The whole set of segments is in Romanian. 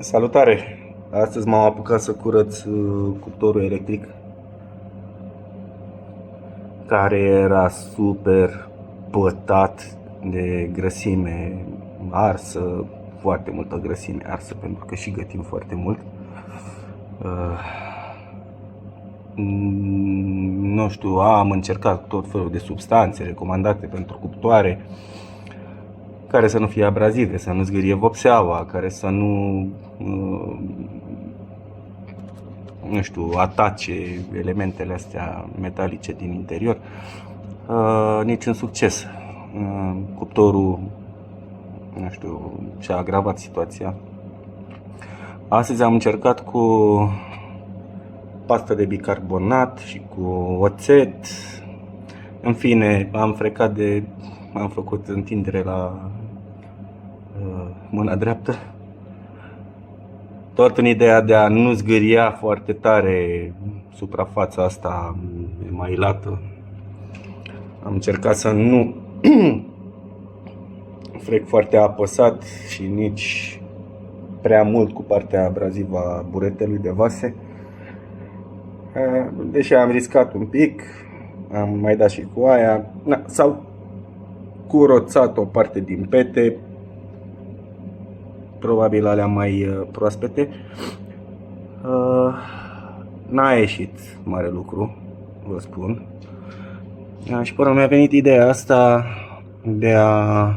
Salutare! Astăzi m-am apucat să curăț cuptorul electric care era super pătat de grăsime arsă, foarte multă grăsime arsă pentru că și gătim foarte mult. Nu știu, am încercat tot felul de substanțe recomandate pentru cuptoare care să nu fie abrazive, să nu zgârie vopseaua, care să nu știu, atace elementele astea metalice din interior. Niciun succes. Cuptorul, nu știu, și-a agravat situația. Astăzi am încercat cu pastă de bicarbonat și cu oțet. În fine, am făcut întindere la mâna dreaptă, tot în ideea de a nu zgâria foarte tare suprafața asta emailată. Am încercat să nu frec foarte apăsat și nici prea mult cu partea abrazivă a buretelui de vase. Deși am riscat un pic, am mai dat și cu aia. S-au curățat o parte din pete, probabil alea mai proaspete. N-a ieșit mare lucru, vă spun. Și până mi-a venit ideea asta de a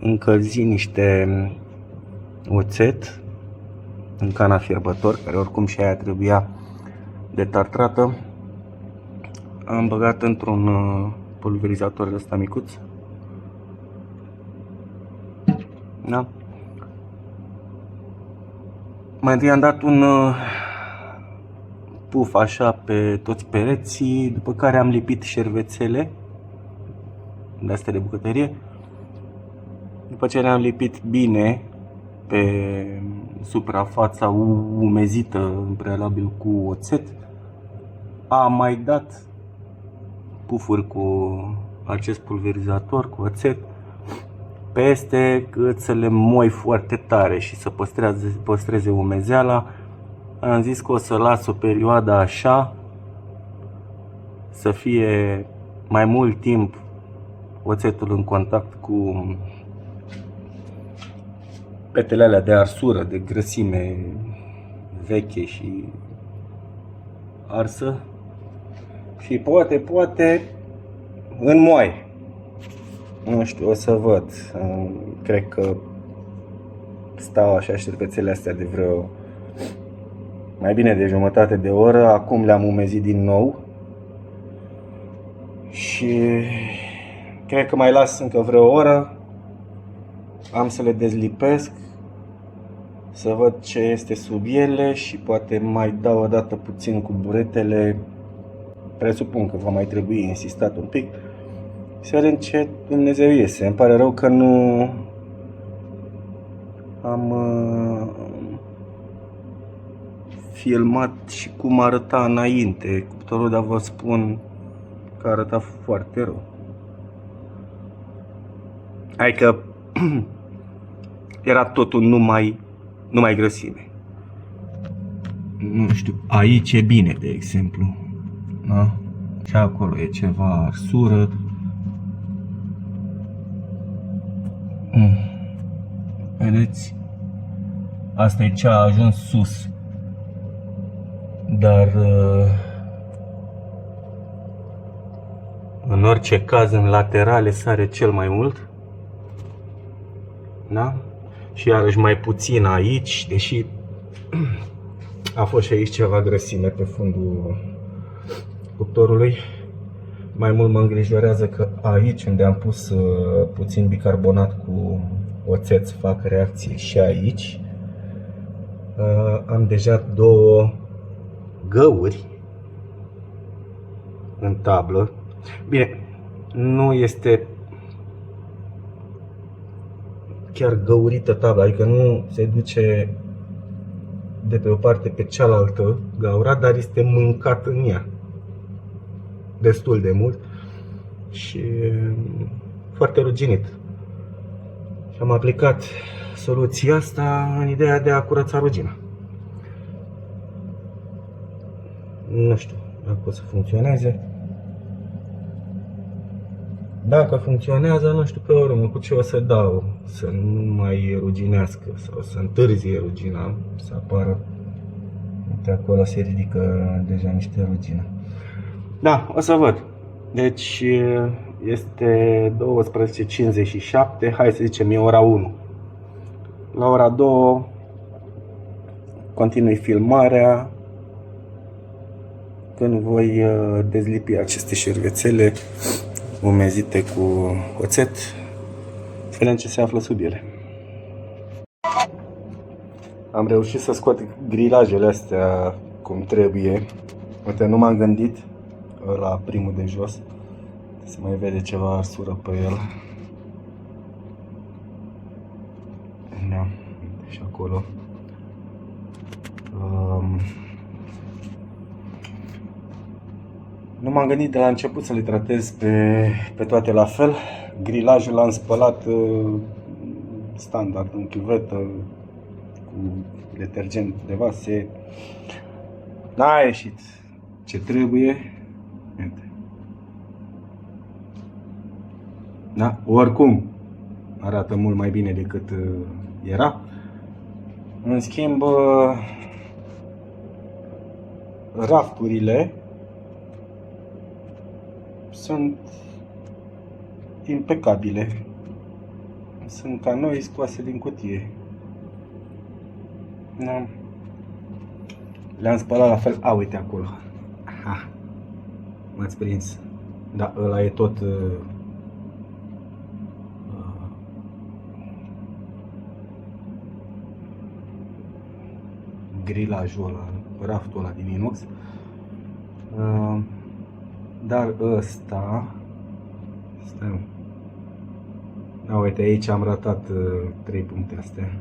încălzi niște oțet în cana fierbător, care oricum și aia trebuia detartrată. Am băgat într-un pulverizator ăsta micuț. Da? Mai întâi am dat un puf așa pe toți pereții, după care am lipit șervețele de astea de bucătărie. După ce le-am lipit bine pe suprafața umezită în prealabil cu oțet, am mai dat pufuri cu acest pulverizator cu oțet peste, cât să le moi foarte tare și să păstreze umezeala. Am zis că o să las o perioadă așa, să fie mai mult timp oțetul în contact cu petele alea de arsură, de grăsime veche și arsă, și poate înmoaie. Nu știu, o să văd. Cred că stau așa șervețele astea de vreo mai bine de jumătate de oră. Acum le-am umezit din nou și cred că mai las încă vreo oră. Am să le dezlipesc, să văd ce este sub ele și poate mai dau o dată puțin cu buretele. Presupun că va mai trebui insistat un pic. Să vedem ce Dumnezeu iese. Îmi pare rău că nu am filmat și cum arăta înainte cuptorul, dar vă spun că arăta foarte rău. Adică era totul numai grăsime. Nu știu, aici e bine, de exemplu. Da? Și acolo e ceva arsură. Vedeți? Asta e ce a ajuns sus. Dar în orice caz, în laterale sare cel mai mult. Da? Și iarăși mai puțin aici, deși a fost și aici ceva grăsime pe fundul cuptorului. Mai mult mă îngrijorează că aici, unde am pus puțin bicarbonat cu oțet, fac reacție și aici. Am deja două găuri în tablă. Bine, nu este chiar găurită tabla, adică nu se duce de pe o parte pe cealaltă gaura, dar este mâncat în ea destul de mult și foarte ruginit. Și am aplicat soluția asta în ideea de a curăța rugina. Nu știu dacă o să funcționeze. Dacă funcționează, nu știu pe urmă cu ce o să dau, să nu mai ruginească sau să întârzie rugina, să apară. Uite, acolo se ridică deja niște rugină. Da, o să văd. Deci este 12:57, hai să zicem, e ora 1. La ora 2 continui filmarea când voi dezlipi aceste șervețele umezite cu oțet, să vedem ce se află sub ele. Am reușit să scot grilajele astea cum trebuie. Uite, nu m-am gândit la primul de jos. Se mai vede ceva arsură pe el. Da, și acolo. Nu m-am gândit de la început să le tratez pe toate la fel. Grilajul l-am spălat standard în chiuvetă cu detergent de vase. N-a ieșit ce trebuie. Uite. Da? Oricum arată mult mai bine decât era. În schimb, rafturile sunt impecabile. Sunt ca noi, scoase din cutie. Da. Le-am spălat la fel. A, uite acolo. Aha. M-ați prins. Da, ăla e tot grilajul ăla, raftul ăla din inox. Dar ăsta, stai, da, uite, aici am ratat 3 puncte astea.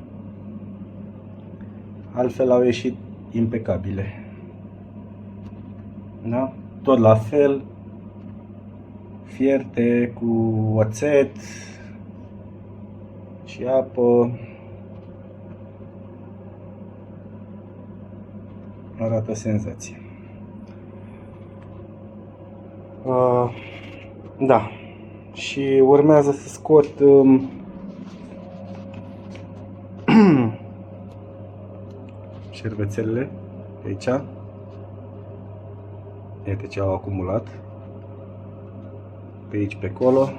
Altfel au ieșit impecabile. Da? Tot la fel, fierte cu oțet și apă. Arată senzație. Da. Și urmează să scot șervețelele de aici. Iată ce au acumulat pe aici, pe acolo.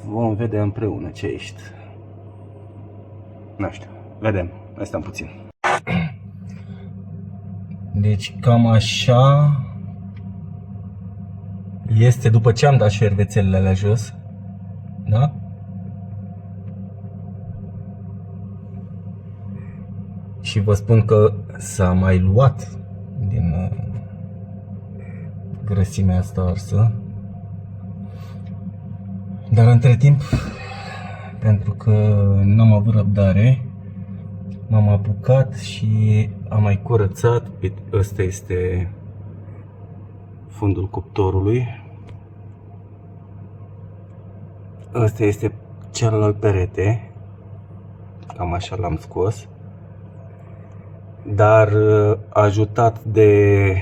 Vom vedea împreună ce ești. Nu știu, vedem. Mai stăm puțin. Deci cam așa este după ce am dat șervețelele alea jos. Da? Și vă spun că s-a mai luat din grăsimea asta arsă. Dar între timp, pentru că n-am avut răbdare, m-am apucat și am mai curățat. Ăsta este fundul cuptorului. Ăsta este celălalt perete. Cam așa l-am scos. Dar ajutat de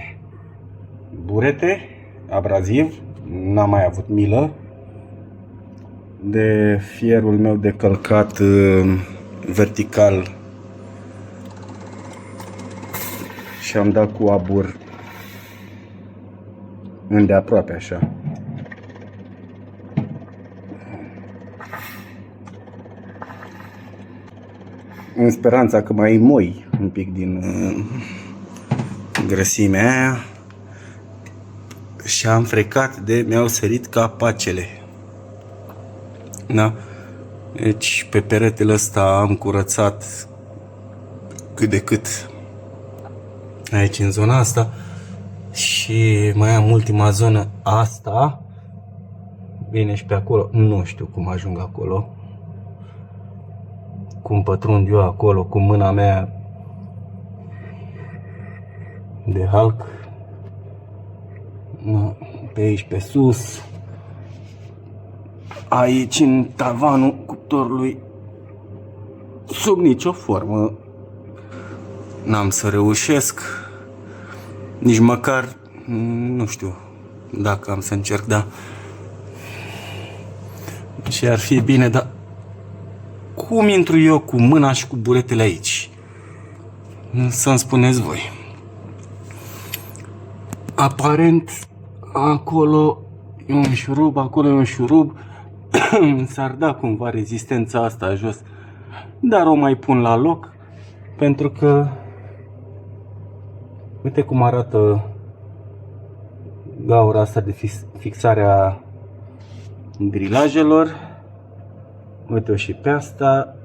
burete, abraziv, n-am mai avut milă. De fierul meu de călcat vertical și am dat cu abur îndeaproape așa. În speranța că mai moi un pic din grăsimea aia. Și am frecat de mi-au sărit capacele. Da? Deci pe peretele ăsta am curățat cât de cât aici în zona asta. Și mai am ultima zonă asta. Bine, și pe acolo nu știu cum ajung acolo. Cum pătrund eu acolo cu mâna mea de Hulk. Pe aici pe sus. aici în tavanul cuptorului sub nicio formă n-am să reușesc, nici măcar, nu știu dacă am să încerc, da. Și ar fi bine, dar cum intru eu cu mâna și cu buretele aici? Să-mi spuneți voi. Aparent, acolo e un șurub, acolo e un șurub. S-ar da cumva rezistența asta jos, dar o mai pun la loc, pentru că uite cum arată gaura asta de fixare a grilajelor. Uite-o și pe asta.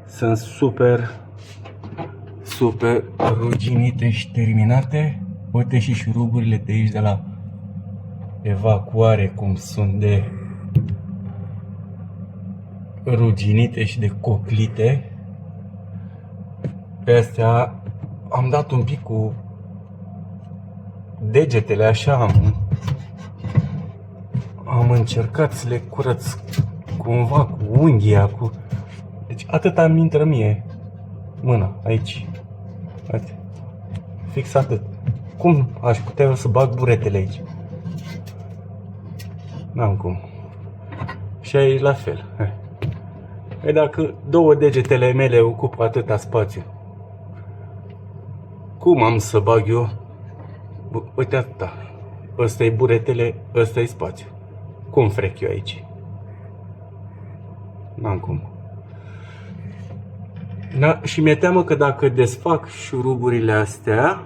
Sunt super ruginite și terminate. Uite și șuruburile de aici de la evacuare cum sunt de ruginite și de coclite. Pe astea am dat un pic cu degetele, așa am încercat să le curăț cumva cu unghia, deci atât îmi intră mie mâna aici. Uite. Fix atât. Cum aș putea eu să bag buretele aici? N-am cum. Și aici la fel. E dacă două degetele mele ocupă atâta spațiu, cum am să bag eu? Uite atâta. Ăsta e buretele, ăsta e spațiu. Cum frec eu aici? N-am cum. Da, și mi-e teamă că dacă desfac șuruburile astea,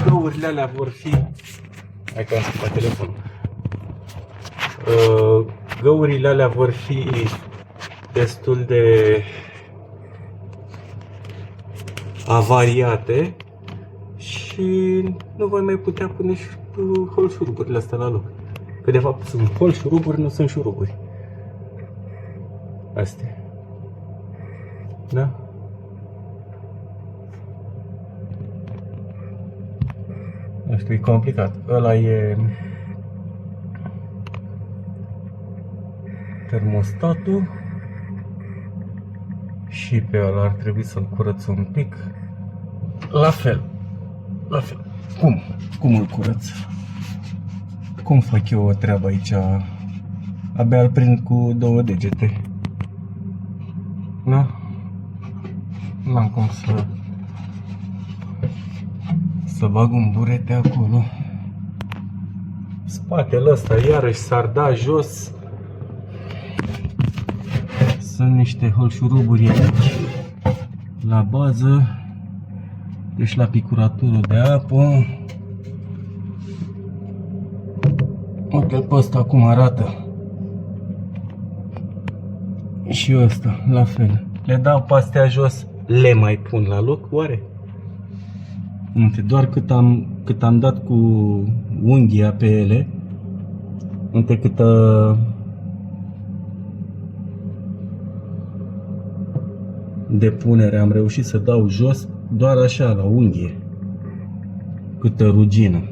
găurile alea vor fi... Hai că am scăpat telefonul. Găurile alea vor fi destul de avariate și nu voi mai putea pune holșuruburile astea la loc. Că de fapt sunt holșuruburi, nu sunt șuruburi. Astea. Da? Nu știu, e complicat. Ăla e termostatul și pe ăla ar trebui să-l curăț un pic. La fel. Cum îl curăț? Cum fac eu o treabă aici? Abia îl prind cu două degete. Da? N-am cum să bag un burete acolo. Spatele ăsta iarăși s-ar da jos. Sunt niște holșuruburi aici la bază, deci la picuraturul de apă. Uite-l pe ăsta cum arată. Și ăsta la fel. Le dau pe astea jos, le mai pun la loc, oare? Uite, doar cât am dat cu unghia pe ele, uite câtă depunere am reușit să dau jos, doar așa, la unghie. Câtă rugină.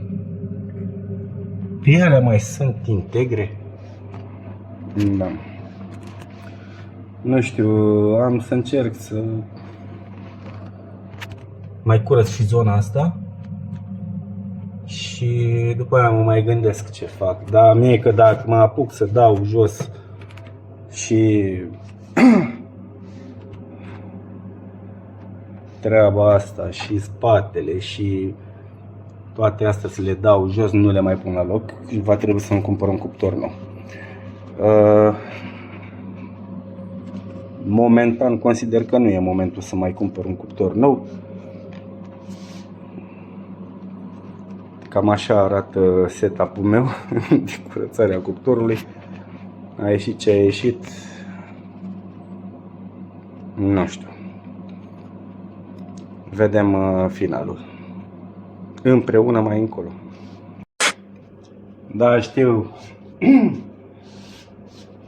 Pe ele mai sunt integre? Da. Nu știu, am să încerc să mai curăț și zona asta și după aia mă mai gândesc ce fac. Dar mie că dacă mă apuc să dau jos și treaba asta și spatele și toate astea să le dau jos, nu le mai pun la loc și va trebui să-mi cumpăr un cuptor nou. Momentan consider că nu e momentul să mai cumpăr un cuptor nou. Cam așa arată setup-ul meu de curățare a cuptorului. A ieșit ce a ieșit, nu știu. Vedem finalul împreună mai încolo. Da, știu,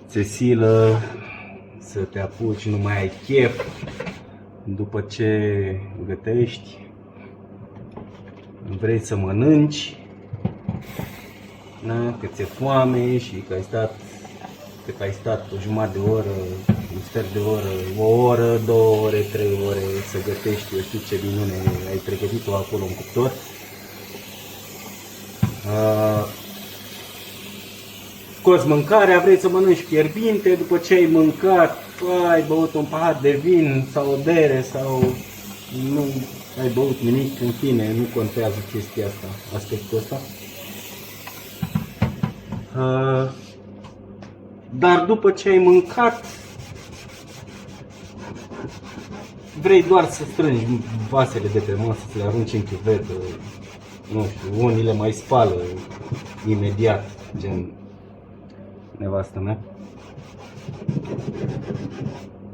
ți-e silă să te apuci, nu mai ai chef după ce gătești, vrei să mănânci, da? Că ți-e foame și că ai stat Poate că ai stat o jumătate de oră, un sfert de oră, o oră, 2 ore, 3 ore să gătești, eu știu ce minune ai pregătit-o acolo în cuptor. Scoți mâncarea, vrei să mănânci fierbinte, după ce ai mâncat, ai băut un pahar de vin sau o bere sau nu ai băut nimic, în fine, nu contează chestia asta, aspectul ăsta. Dar după ce ai mâncat, vrei doar să strângi vasele de pe masă, să le arunci în chiuvetă, nu știu, unii le mai spală imediat, gen nevastă mea.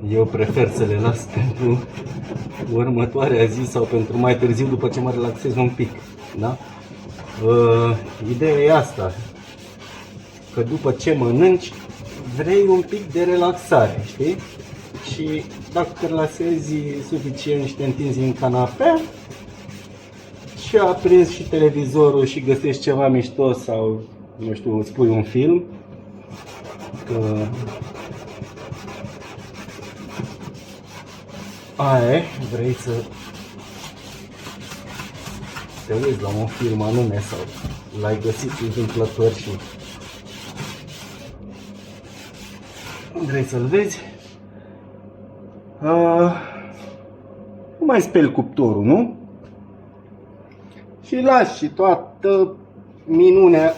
Eu prefer să le las pentru următoarea zi sau pentru mai târziu după ce mă relaxez un pic, da? Ideea e asta, că după ce mănânci vrei un pic de relaxare, știi? Și dacă te relaxezi suficient și te întinzi în canapea și aprinzi și televizorul și găsești ceva mișto sau, nu știu, îți pui un film, că aia vrei să te uiți la un film anume sau l-ai găsit întâmplător și vrei să-l vezi, nu mai speli cuptorul, nu? Și lași și toată minunea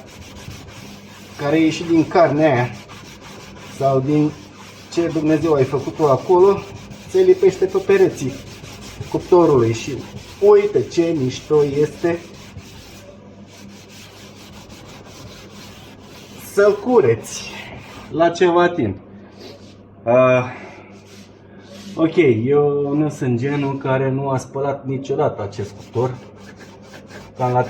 care ieși din carnea aia sau din ce Dumnezeu ai făcut-o acolo, se lipește pe pereții cuptorului și uite ce mișto este să-l cureți la ceva timp. Ok, eu nu sunt genul care nu a spălat niciodată acest cuptor. Cam la 3-4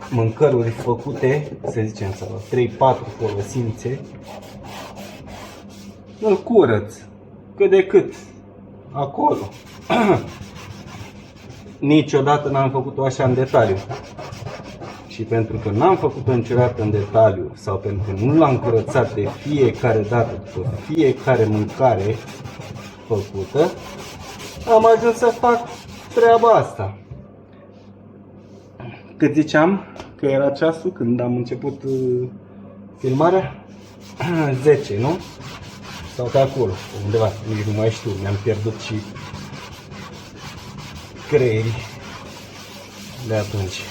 mâncăruri făcute, să zicem, sau 3-4 folosințe, îl curăț cât de cât acolo. Niciodată n-am făcut-o așa în detaliu. Și pentru că n-am făcut-o niciodată în detaliu sau pentru că nu l-am curățat de fiecare dată după fiecare mâncare făcută, am ajuns să fac treaba asta. Cât ziceam că era ceasul când am început filmarea? 10, nu? Sau pe acolo, undeva, nici nu mai știu, mi-am pierdut și creierii de atunci.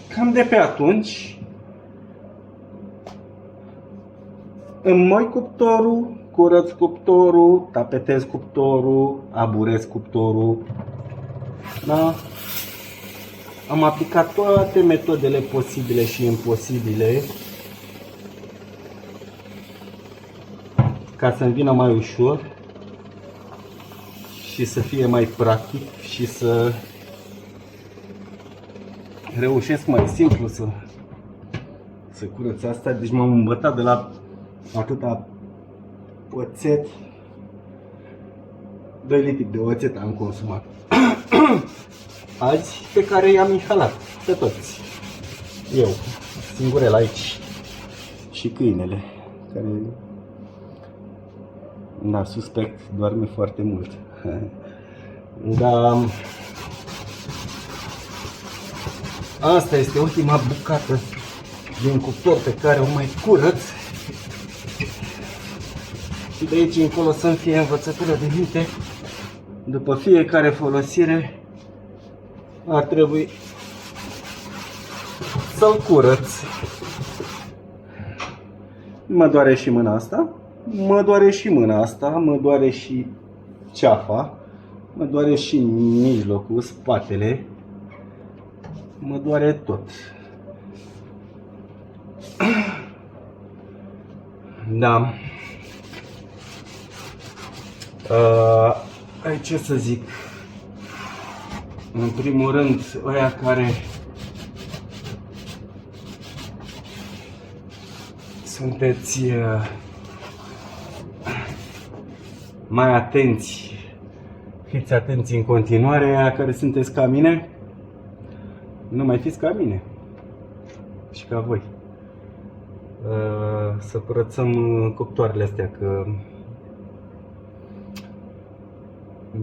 Cam de pe atunci înmoi cuptorul, curăț cuptorul, tapetez cuptorul, aburez cuptorul, da? Am aplicat toate metodele posibile și imposibile ca să-mi vină mai ușor și să fie mai practic și să reușesc mai simplu să curăț asta. Deci m-am îmbătat de la atâta oțet. 2 litri de oțet am consumat azi, pe care i-am inhalat pe toți. Eu, singurel aici, și câinele, care, da, suspect, doarme foarte mult. Dar asta este ultima bucată din cuptor pe care o mai curăț. Și de aici încolo să-mi fie învățătură de minte. După fiecare folosire ar trebui să-l curăț. Mă doare și mâna asta, mă doare și mâna asta, mă doare și ceafa, mă doare și mijlocul, spatele, mă doare tot. Da. Ce să zic? În primul rând, ăia care sunteți mai atenți, fiți atenți în continuare, ăia care sunteți ca mine, nu mai fiți ca mine. ca voi. Să curățăm cuptoarele astea, că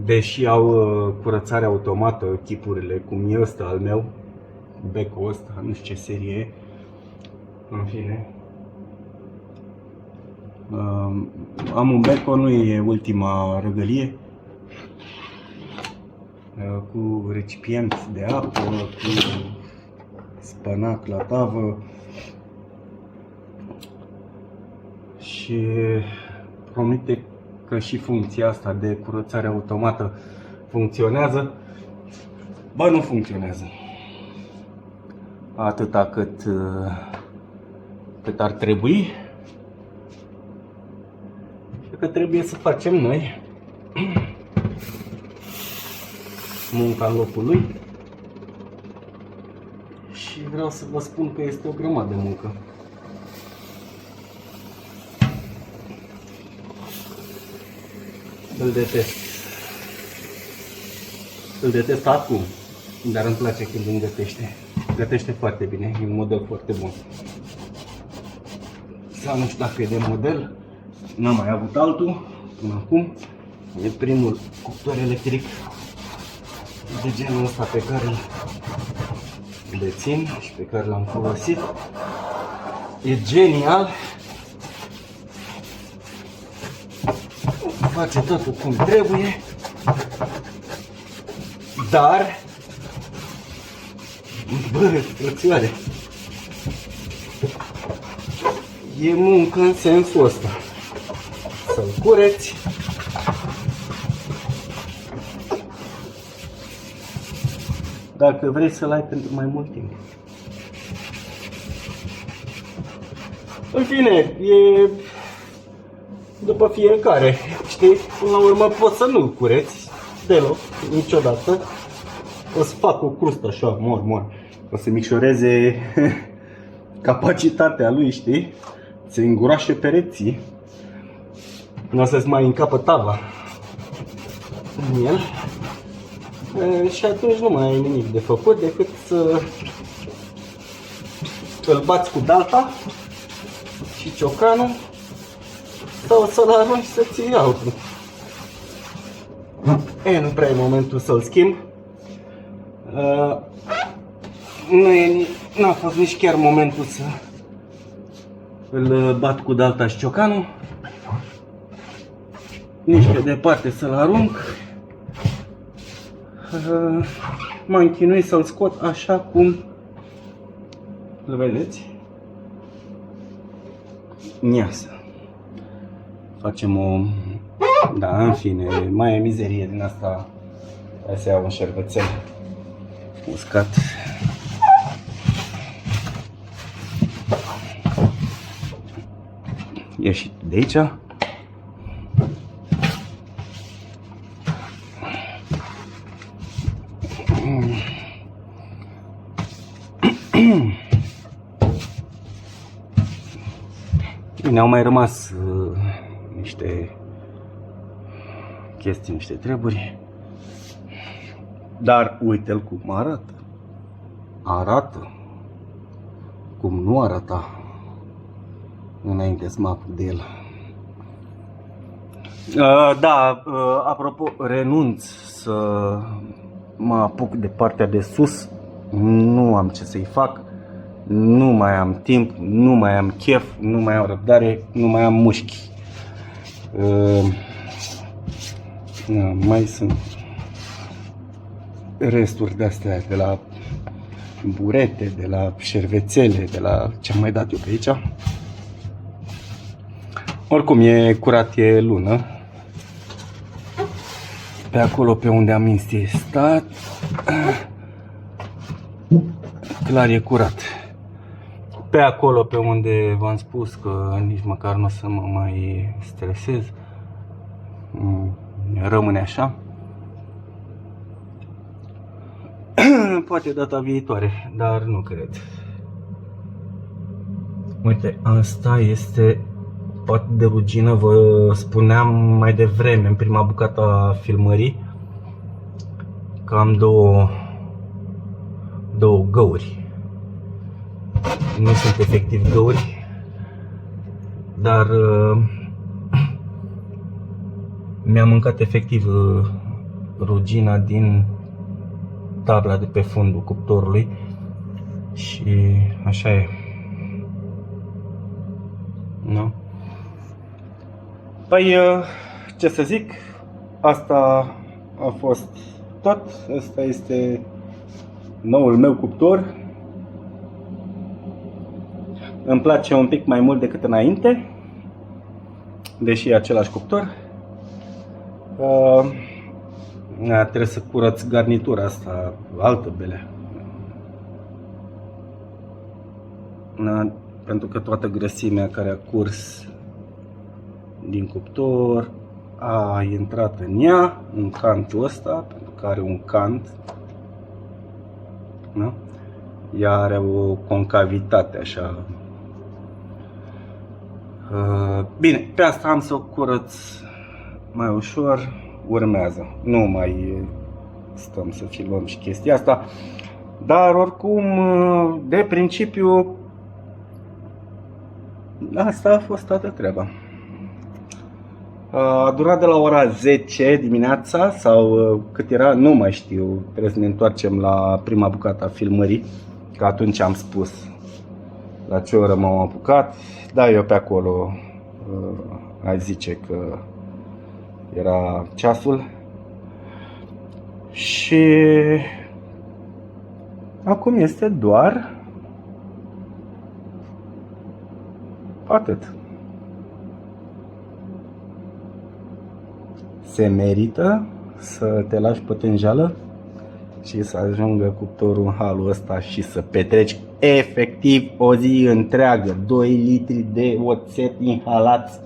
deși au curățare automată chipurile, cum e ăsta al meu, becul ăsta, nu știu ce serie e, în fine. Am un beco, nu e ultima răgălie, cu recipient de apă, cu spanac la tavă și promite că și funcția asta de curățare automată funcționează. Ba, nu funcționează atâta cât ar trebui. Și că trebuie să facem noi munca în locul lui. Și vreau să vă spun că este o grămadă de muncă. Îl detest. Îl detest acum, dar îmi place când îmi gătește. Gătește foarte bine, e un model foarte bun. Sau nu știu dacă e de model, n-am mai avut altul până acum. E primul cuptor electric de genul ăsta pe care îl dețin și pe care l-am folosit. E genial. Face totul cum trebuie, dar, bă, frățioare, e muncă în sensul ăsta. Să-l cureți, dacă vrei să-l ai pentru mai mult timp. În fine, e după fiecare, știi? Până la urmă poți să nu-l cureți deloc, niciodată. O să fac o crustă așa, mor. O să micșoreze capacitatea lui, știi? Se înguroașe pereții. Nu o să-ți mai încapă tava în el. Și atunci nu mai ai nimic de făcut decât să îl bați cu dalta și ciocanul sau să-l arunci să ții altul. Nu prea e momentul să-l schimb. N-a fost nici chiar momentul să îl bat cu dalta și ciocanul. Nici pe departe să-l arunc. M-am chinuit să-l scot așa cum îl vedeți. Iasă. Facem o... Da, în fine, mai e mizerie din asta. Hai să iau un șervețel uscat. Ieși de aici. Ne-au mai rămas niște chestii, niște treburi. Dar uite-l cum arată. Arată cum nu arata înainte să mă apuc de el. Da, apropo, renunț să mă apuc de partea de sus. Nu am ce să-i fac. Nu mai am timp, nu mai am chef, nu mai am răbdare, nu mai am mușchi. Mai sunt resturi de astea de la burete, de la șervețele, de la ce am mai dat eu pe aici. Oricum e curat, e lună. Pe acolo pe unde am insistat, clar e curat. Pe acolo pe unde v-am spus că nici măcar nu o să mă mai stresez, rămâne așa. Poate data viitoare, dar nu cred. Uite, asta este pat de rugină, vă spuneam mai devreme, în prima bucată a filmării, că am două găuri. nu sunt efectiv găuri, dar mi-am mâncat efectiv rugina din tabla de pe fundul cuptorului și așa e. Nu? Păi, ce să zic, asta a fost tot. Asta este noul meu cuptor. Îmi place un pic mai mult decât înainte, deși e același cuptor. Trebuie să curăț garnitura asta, altă bele. Pentru că toată grăsimea care a curs din cuptor a intrat în ea, în cantul ăsta, pentru că are un cant. Da? Ea are o concavitate așa. Bine, pe asta am să o curăț mai ușor, urmează. Nu mai stăm să filmăm și chestia asta. Dar oricum, de principiu, asta a fost toată treaba. A durat de la ora 10 dimineața sau cât era, nu mai știu. Trebuie să ne întoarcem la prima bucată a filmării, că atunci am spus la ce oră m-am apucat. Da, eu pe acolo aș zice că era ceasul. Și acum este doar atât. Se merită să te lași pe tânjală și să ajungă cuptorul în halul ăsta și să petreci efectiv o zi întreagă, 2 litri de oțet inhalați,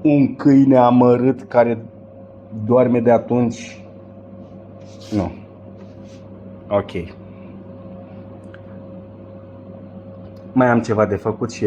un câine amărât care doarme de atunci. Nu. Ok. Mai am ceva de făcut și